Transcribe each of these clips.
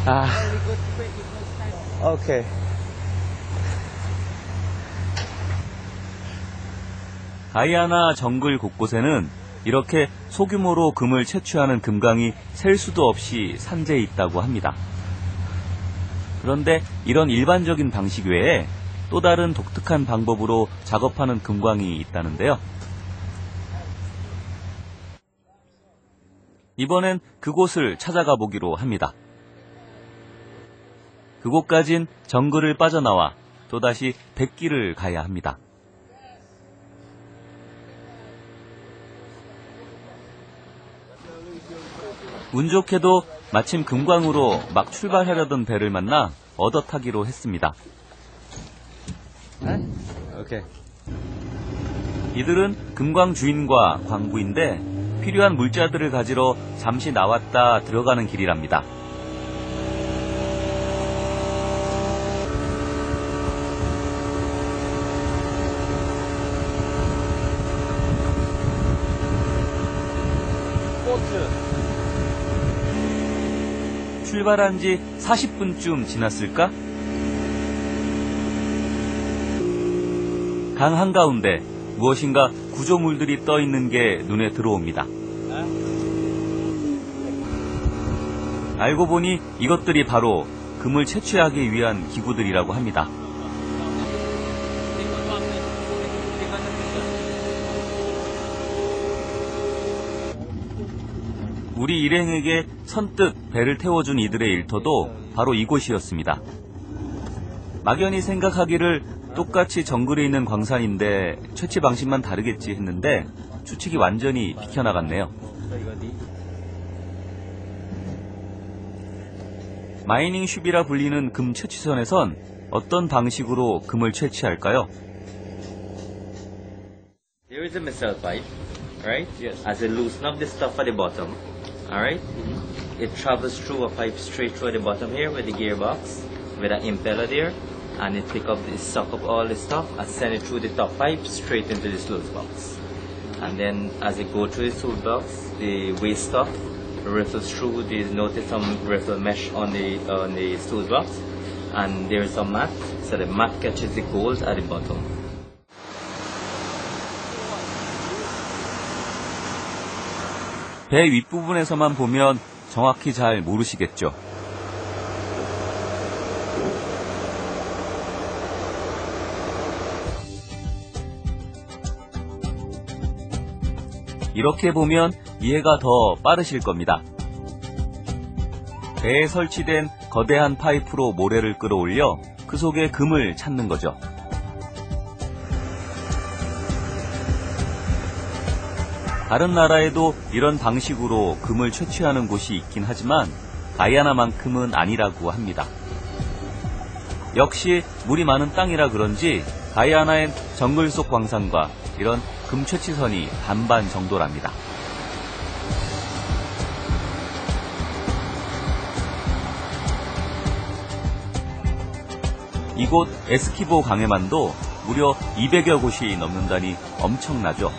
아, 오케이. 가이아나 정글 곳곳에는 이렇게 소규모로 금을 채취하는 금강이 셀 수도 없이 산재해 있다고 합니다. 그런데 이런 일반적인 방식 외에 또 다른 독특한 방법으로 작업하는 금광이 있다는데요. 이번엔 그곳을 찾아가 보기로 합니다. 그곳까진 정글을 빠져나와 또다시 백길을 가야 합니다. 운 좋게도 마침 금광으로 막 출발하려던 배를 만나 얻어 타기로 했습니다. 오케이. 이들은 금광 주인과 광부인데 필요한 물자들을 가지러 잠시 나왔다 들어가는 길이랍니다. 출발한 지 40분쯤 지났을까? 강 한가운데 무엇인가 구조물들이 떠 있는 게 눈에 들어옵니다. 알고 보니 이것들이 바로 금을 채취하기 위한 기구들이라고 합니다. 우리 일행에게 선뜻 배를 태워준 이들의 일터도 바로 이곳이었습니다. 막연히 생각하기를 똑같이 정글에 있는 광산인데 채취 방식만 다르겠지 했는데 추측이 완전히 비켜나갔네요. 마이닝 쉽이라 불리는 금 채취선에선 어떤 방식으로 금을 채취할까요? There is a missile pipe, right? Yes. As it loosen up the stuff at the bottom, all right? It travels through a pipe straight through the bottom here with the gearbox, with an impeller there, and it suck up all the stuff and send it through the top pipe straight into the sluice box. And then as it goes through the sluice box, the waste stuff riffles through. There's notice some riffle mesh on the sluice box, and there is some mat, so the mat catches the gold at the bottom. 배 윗부분에서만 보면 정확히 잘 모르시겠죠. 이렇게 보면 이해가 더 빠르실 겁니다. 배에 설치된 거대한 파이프로 모래를 끌어올려 그 속에 금을 찾는 거죠. 다른 나라에도 이런 방식으로 금을 채취하는 곳이 있긴 하지만 가이아나만큼은 아니라고 합니다. 역시 물이 많은 땅이라 그런지 가이아나엔 정글 속 광산과 이런 금 채취선이 반반 정도랍니다. 이곳 에스키보 강에만도 무려 200여 곳이 넘는다니 엄청나죠.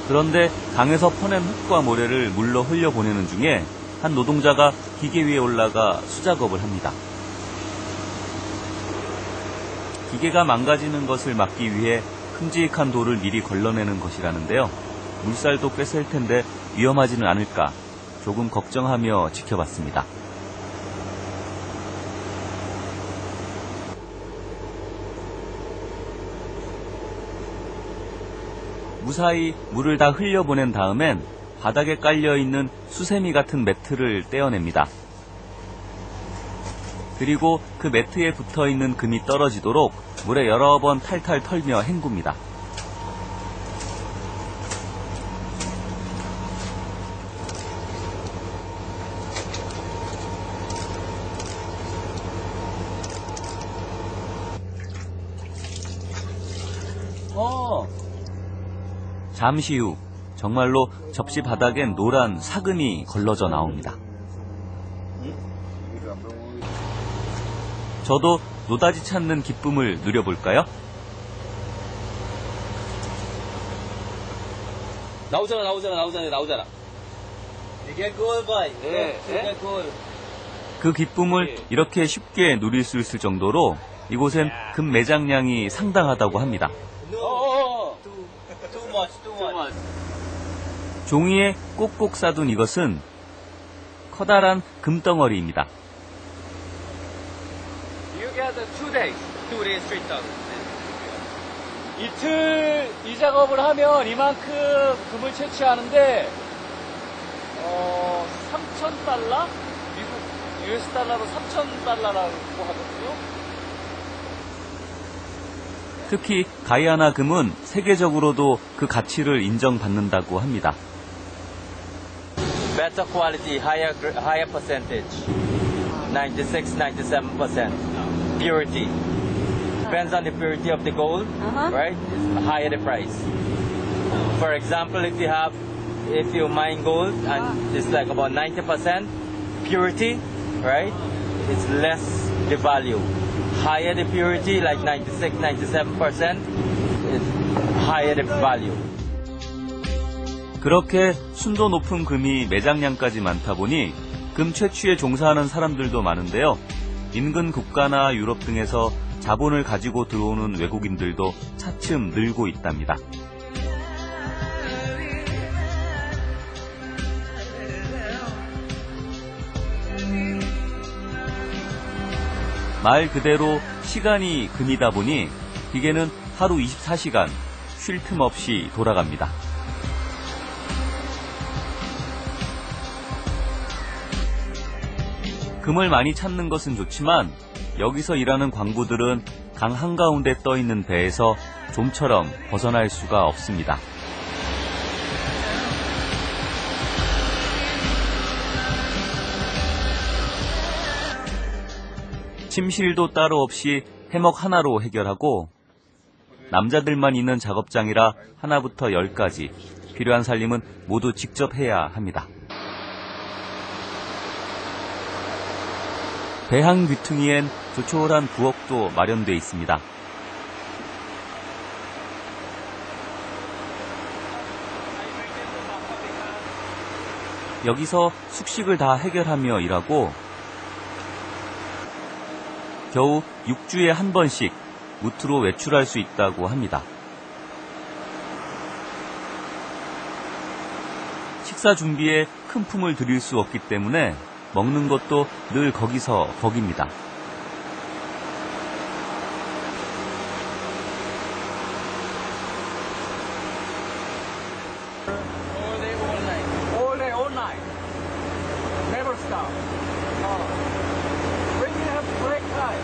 그런데 강에서 퍼낸 흙과 모래를 물로 흘려보내는 중에 한 노동자가 기계 위에 올라가 수작업을 합니다. 기계가 망가지는 것을 막기 위해 큼직한 돌을 미리 걸러내는 것이라는데요. 물살도 꽤 셀 텐데 위험하지는 않을까 조금 걱정하며 지켜봤습니다. 무사히 물을 다 흘려보낸 다음엔 바닥에 깔려있는 수세미 같은 매트를 떼어냅니다. 그리고 그 매트에 붙어있는 금이 떨어지도록 물에 여러 번 탈탈 털며 헹굽니다. 잠시 후 정말로 접시 바닥엔 노란 사금이 걸러져 나옵니다. 저도 노다지 찾는 기쁨을 누려볼까요? 나오잖아. 그 기쁨을 이렇게 쉽게 누릴 수 있을 정도로 이곳엔 금 매장량이 상당하다고 합니다. 종이에 꼭꼭 싸둔 이것은 커다란 금덩어리입니다. 이틀 이 작업을 하면 이만큼 금을 채취하는데 3,000달러? 미국 US 달러로 3,000달러라고 하거든요. 특히 가이아나 금은 세계적으로도 그 가치를 인정받는다고 합니다. Better quality, higher percentage. 96, 97%. Purity. Depends on the purity of the gold, right? It's higher the price. For example, if you mine gold and it's like about 90% purity, right? It's less the value. Higher the purity, like 96, 97%, it's higher the value. 그렇게 순도 높은 금이 매장량까지 많다 보니 금 채취에 종사하는 사람들도 많은데요. 인근 국가나 유럽 등에서 자본을 가지고 들어오는 외국인들도 차츰 늘고 있답니다. 말 그대로 시간이 금이다 보니 기계는 하루 24시간 쉴 틈 없이 돌아갑니다. 금을 많이 찾는 것은 좋지만 여기서 일하는 광부들은 강 한가운데 떠있는 배에서 좀처럼 벗어날 수가 없습니다. 침실도 따로 없이 해먹 하나로 해결하고 남자들만 있는 작업장이라 하나부터 10까지 필요한 살림은 모두 직접 해야 합니다. 배항 귀퉁이엔 조촐한 부엌도 마련돼 있습니다. 여기서 숙식을 다 해결하며 일하고 겨우 6주에 한 번씩 무트로 외출할 수 있다고 합니다. 식사 준비에 큰 품을 들일 수 없기 때문에 먹는 것도 늘 거기서 거깁니다. All day, all night. Never stop. When you have break time?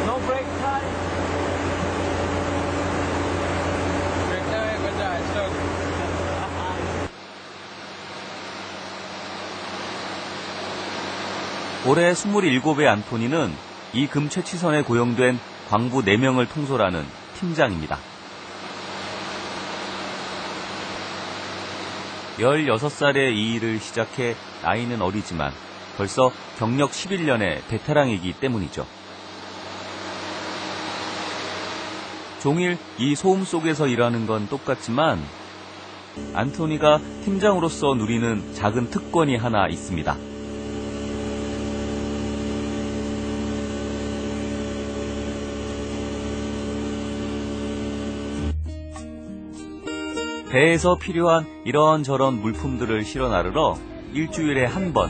No break time? Break time, good time. So. 올해 27의 안토니는 이 금 채취선에 고용된 광부 4명을 통솔하는 팀장입니다. 16살에 이 일을 시작해 나이는 어리지만 벌써 경력 11년의 베테랑이기 때문이죠. 종일 이 소음 속에서 일하는 건 똑같지만 안토니가 팀장으로서 누리는 작은 특권이 하나 있습니다. 배에서 필요한 이런저런 물품들을 실어 나르러 일주일에 한 번